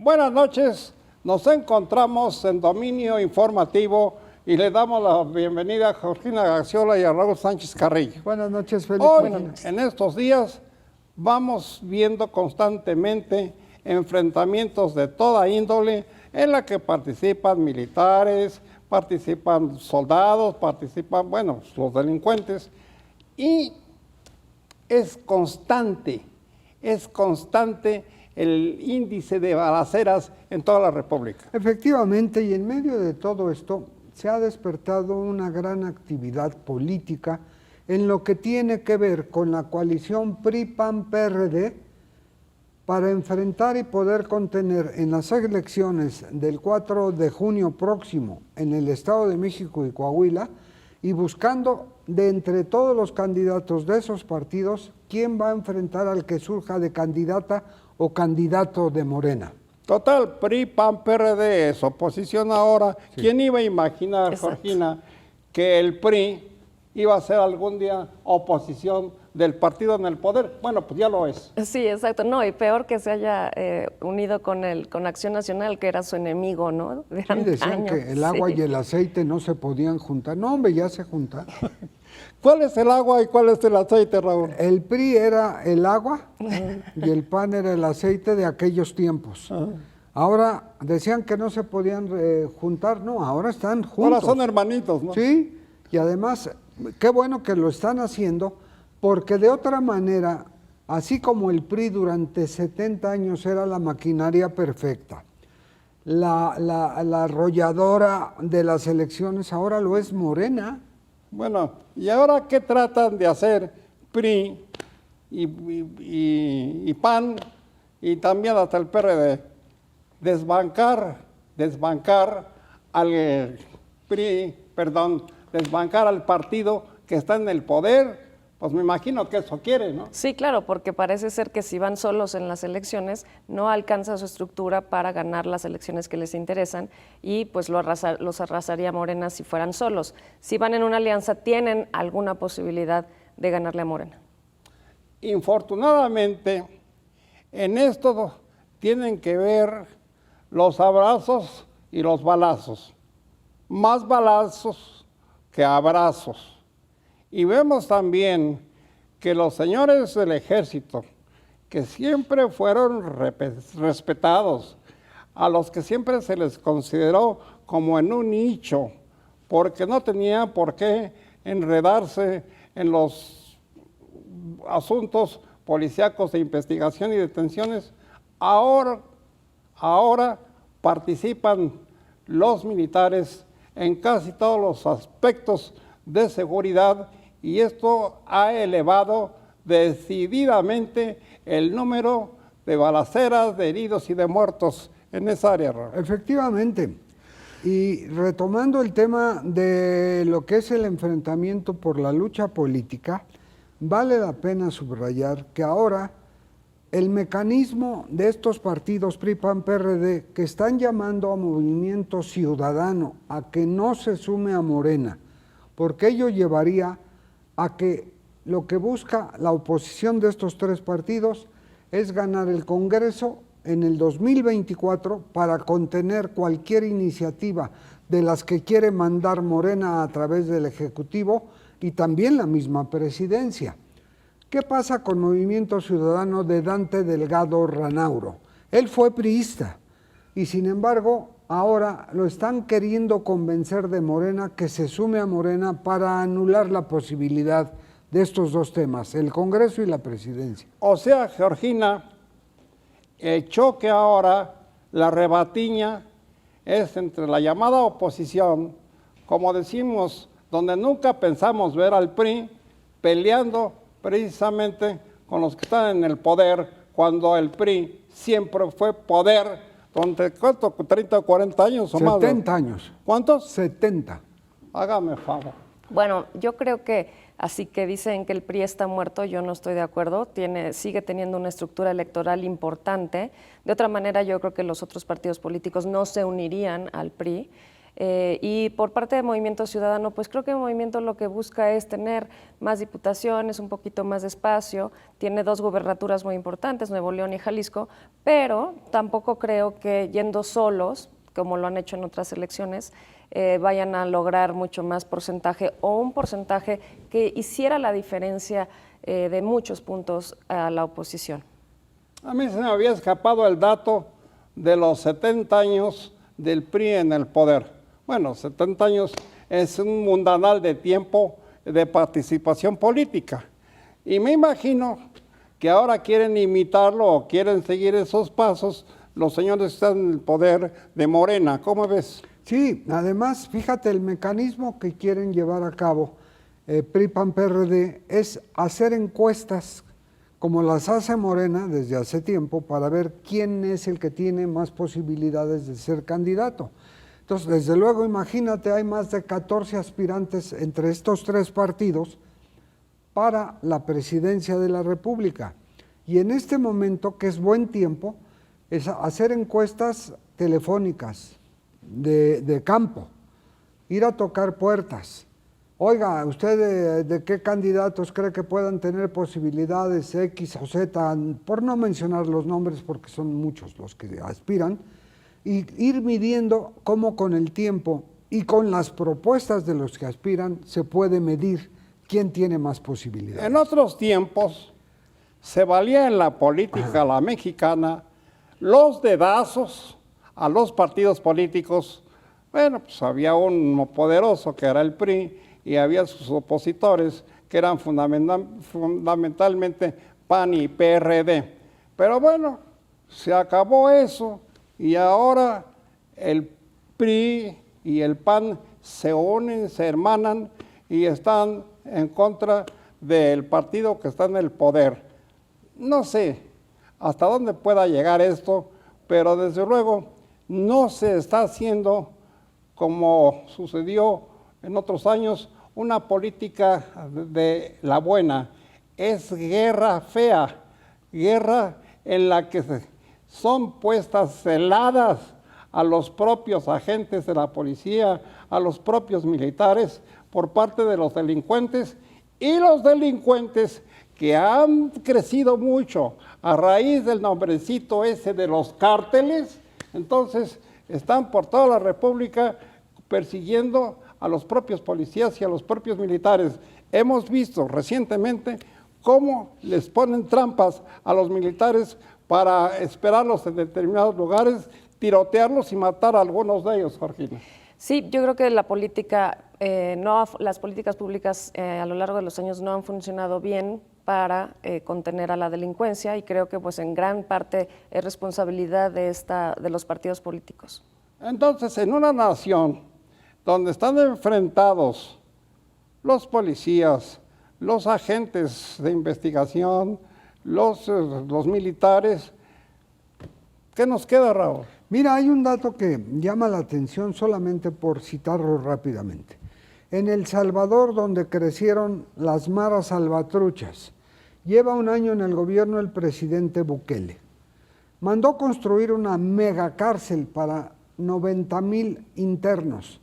Buenas noches, nos encontramos en Dominio Informativo y le damos la bienvenida a Georgina Gaxiola y a Raúl Sánchez Carrillo. Buenas noches, Félix. Hoy, en estos días, vamos viendo constantemente enfrentamientos de toda índole en la que participan militares, participan soldados, participan, bueno, los delincuentes, y es constante el índice de balaceras en toda la República. Efectivamente, y en medio de todo esto se ha despertado una gran actividad política en lo que tiene que ver con la coalición PRI-PAN-PRD para enfrentar y poder contener en las elecciones del 4 de junio próximo en el Estado de México y Coahuila, y buscando de entre todos los candidatos de esos partidos, quién va a enfrentar al que surja de candidata o candidato de Morena. Total, PRI, PAN, PRD es oposición ahora. Sí. ¿Quién iba a imaginar, exacto, Georgina, que el PRI iba a ser algún día oposición del partido en el poder? Bueno, pues ya lo es. Sí, exacto. No, y peor que se haya unido con Acción Nacional, que era su enemigo, ¿no? Sí, decían que el agua y el aceite no se podían juntar. No, hombre, ya se juntaron. ¿Cuál es el agua y cuál es el aceite, Raúl? El PRI era el agua y el PAN era el aceite de aquellos tiempos. Ahora decían que no se podían juntar, no, ahora están juntos. Ahora son hermanitos, ¿no? Sí, y además, qué bueno que lo están haciendo, porque de otra manera, así como el PRI durante 70 años era la maquinaria perfecta, la arrolladora de las elecciones, ahora lo es Morena. Bueno, ¿y ahora qué tratan de hacer PRI y PAN y también hasta el PRD? Desbancar al PRI, desbancar al partido que está en el poder. Pues me imagino que eso quiere, ¿no? Sí, claro, porque parece ser que si van solos en las elecciones, no alcanza su estructura para ganar las elecciones que les interesan y pues los arrasaría Morena si fueran solos. Si van en una alianza, tienen alguna posibilidad de ganarle a Morena. Infortunadamente, en esto tienen que ver los abrazos y los balazos. Más balazos que abrazos. Y vemos también que los señores del ejército, que siempre fueron respetados, a los que siempre se les consideró como en un nicho, porque no tenían por qué enredarse en los asuntos policíacos de investigación y detenciones, ahora participan los militares en casi todos los aspectos de seguridad, y esto ha elevado decididamente el número de balaceras, de heridos y de muertos en esa área. Efectivamente. Y retomando el tema de lo que es el enfrentamiento por la lucha política, vale la pena subrayar que ahora el mecanismo de estos partidos PRI, PAN, PRD, que están llamando a Movimiento Ciudadano a que no se sume a Morena, porque ello llevaría a que lo que busca la oposición de estos tres partidos es ganar el Congreso en el 2024 para contener cualquier iniciativa de las que quiere mandar Morena a través del Ejecutivo y también la misma presidencia. ¿Qué pasa con Movimiento Ciudadano de Dante Delgado Ranauro? Él fue priista y sin embargo ahora lo están queriendo convencer de Morena que se sume a Morena para anular la posibilidad de estos dos temas, el Congreso y la presidencia. O sea, Georgina, el choque ahora, la rebatiña, es entre la llamada oposición, como decimos, donde nunca pensamos ver al PRI peleando precisamente con los que están en el poder, cuando el PRI siempre fue poder. ¿Cuánto? ¿30 o 40 años o 70 más? 70 años. ¿Cuántos? 70. Hágame favor. Bueno, yo creo que así que dicen que el PRI está muerto, yo no estoy de acuerdo, sigue teniendo una estructura electoral importante. De otra manera, yo creo que los otros partidos políticos no se unirían al PRI. Y por parte de Movimiento Ciudadano, pues creo que el Movimiento lo que busca es tener más diputaciones, un poquito más de espacio, tiene 2 gubernaturas muy importantes, Nuevo León y Jalisco, pero tampoco creo que yendo solos, como lo han hecho en otras elecciones, vayan a lograr mucho más porcentaje o un porcentaje que hiciera la diferencia de muchos puntos a la oposición. A mí se me había escapado el dato de los 70 años del PRI en el poder. Bueno, 70 años es un mundanal de tiempo de participación política. Y me imagino que ahora quieren imitarlo o quieren seguir esos pasos los señores que están en el poder de Morena. ¿Cómo ves? Sí, además, fíjate, el mecanismo que quieren llevar a cabo PRI, PAN, PRD es hacer encuestas como las hace Morena desde hace tiempo para ver quién es el que tiene más posibilidades de ser candidato. Entonces, desde luego, imagínate, hay más de 14 aspirantes entre estos 3 partidos para la presidencia de la República. Y en este momento, que es buen tiempo, es hacer encuestas telefónicas de campo, ir a tocar puertas. Oiga, ¿usted de qué candidatos cree que puedan tener posibilidades X o Z? Por no mencionar los nombres, porque son muchos los que aspiran, y ir midiendo cómo con el tiempo y con las propuestas de los que aspiran se puede medir quién tiene más posibilidades. En otros tiempos se valía en la política la mexicana los dedazos a los partidos políticos. Bueno, pues había uno poderoso que era el PRI y había sus opositores que eran fundamentalmente PAN y PRD. Pero bueno, se acabó eso y ahora el PRI y el PAN se unen, se hermanan y están en contra del partido que está en el poder. No sé hasta dónde pueda llegar esto, pero desde luego no se está haciendo, como sucedió en otros años, una política de la buena. Es guerra fea, guerra en la que son puestas celadas a los propios agentes de la policía, a los propios militares, por parte de los delincuentes, y los delincuentes que han crecido mucho a raíz del nombrecito ese de los cárteles, entonces están por toda la República persiguiendo a los propios policías y a los propios militares. Hemos visto recientemente cómo les ponen trampas a los militares para esperarlos en determinados lugares, tirotearlos y matar a algunos de ellos, Georgina. Sí, yo creo que la política, las políticas públicas a lo largo de los años no han funcionado bien para contener a la delincuencia y creo que pues en gran parte es responsabilidad de los partidos políticos. Entonces, en una nación donde están enfrentados los policías, los agentes de investigación, los militares, ¿qué nos queda, Raúl? Mira, hay un dato que llama la atención solamente por citarlo rápidamente. En El Salvador, donde crecieron las maras salvatruchas, lleva un año en el gobierno el presidente Bukele. Mandó construir una megacárcel para 90,000 internos.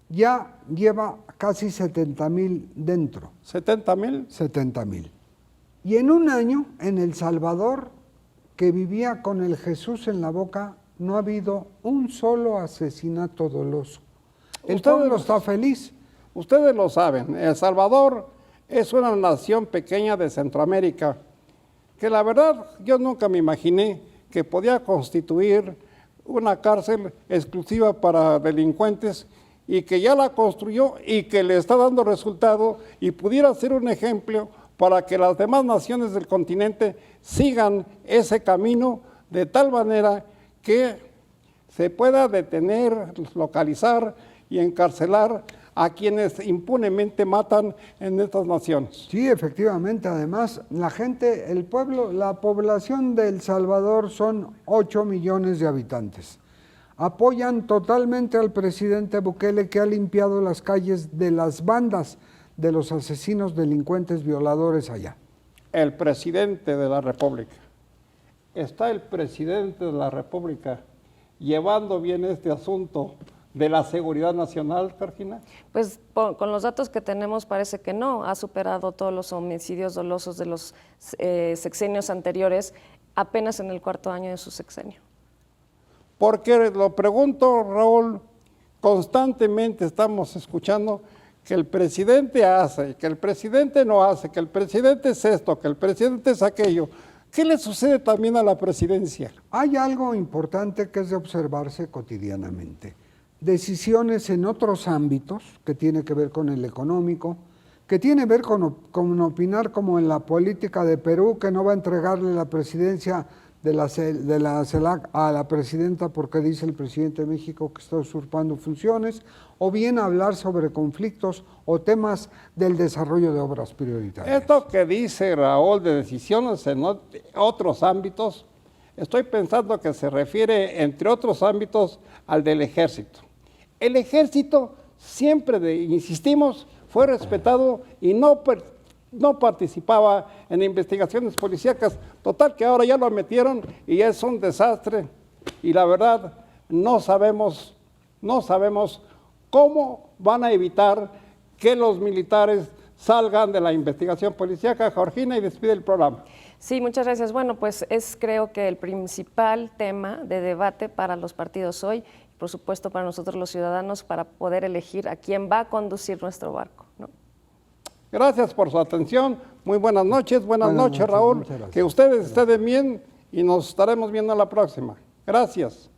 Ya lleva casi 70,000 dentro. ¿70,000? 70,000. Y en un año, en El Salvador, que vivía con el Jesús en la boca, no ha habido un solo asesinato doloso. El pueblo está feliz. Ustedes lo saben, El Salvador es una nación pequeña de Centroamérica, que la verdad yo nunca me imaginé que podía constituir una cárcel exclusiva para delincuentes y que ya la construyó y que le está dando resultado y pudiera ser un ejemplo para que las demás naciones del continente sigan ese camino de tal manera que se pueda detener, localizar y encarcelar a quienes impunemente matan en estas naciones. Sí, efectivamente. Además, la gente, el pueblo, la población de El Salvador son 8 millones de habitantes. Apoyan totalmente al presidente Bukele, que ha limpiado las calles de las bandas de los asesinos, delincuentes, violadores allá. El presidente de la República. Está el presidente de la República llevando bien este asunto de la seguridad nacional, Georgina? Pues con los datos que tenemos parece que no, ha superado todos los homicidios dolosos de los sexenios anteriores apenas en el 4º año de su sexenio. Porque lo pregunto, Raúl, constantemente estamos escuchando que el presidente hace, que el presidente no hace, que el presidente es esto, que el presidente es aquello. ¿Qué le sucede también a la presidencia? Hay algo importante que es de observarse cotidianamente. Decisiones en otros ámbitos, que tiene que ver con el económico, que tiene que ver con opinar como en la política de Perú, que no va a entregarle la presidencia de la CELAC a la presidenta porque dice el presidente de México que está usurpando funciones, o bien hablar sobre conflictos o temas del desarrollo de obras prioritarias. Esto que dice Raúl de decisiones en otros ámbitos, estoy pensando que se refiere, entre otros ámbitos, al del ejército. El ejército siempre, insistimos, fue respetado y no participaba en investigaciones policíacas. Total que ahora ya lo metieron y ya es un desastre. Y la verdad, no sabemos cómo van a evitar que los militares salgan de la investigación policíaca. Georgina, y despide el programa. Sí, muchas gracias. Bueno, pues es creo que el principal tema de debate para los partidos hoy, por supuesto para nosotros los ciudadanos, para poder elegir a quién va a conducir nuestro barco, ¿no? Gracias por su atención. Muy buenas noches. Buenas noches, Raúl. Que ustedes estén bien y nos estaremos viendo la próxima. Gracias.